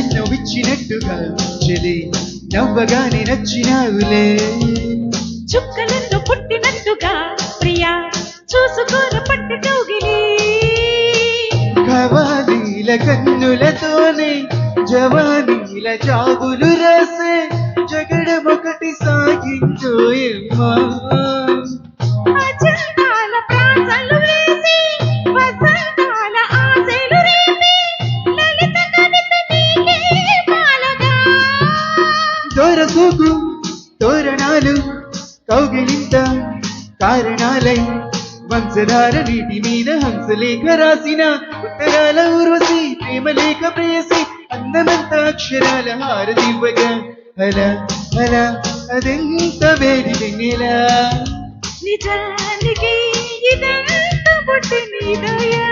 చుక్కలెన్నో విచ్చినట్టుగా చెలి నవ్వగానే నచ్చినావులే. చుక్కలెన్నో పుట్టినట్టుగా ప్రియా చూసుకోర పట్టు కౌగిలి. కవాలీల కన్నులతోనే జవానీల జాబులు రాసే జగడమొకటి సాగించోయమ్మా. అజంతాల ప్రాసలు వేసి వసంతాల ఆశలు రేపి లలిత కవిత నీకే మాలగా. దొరసూకు తోరణాలు కౌగిలింత కారణాలై వంశధార నీటి మీద హంసలేఖ రాసిన ఉత్తరాల ఊర్వశి ప్రేమలేఖ ప్రేయసి అందమంత అక్షరాల హారతివ్వగా అలా అలా అదెంత వేడి వెన్నెలా. నిజానికి ఇదంతా పుట్టిన దయా.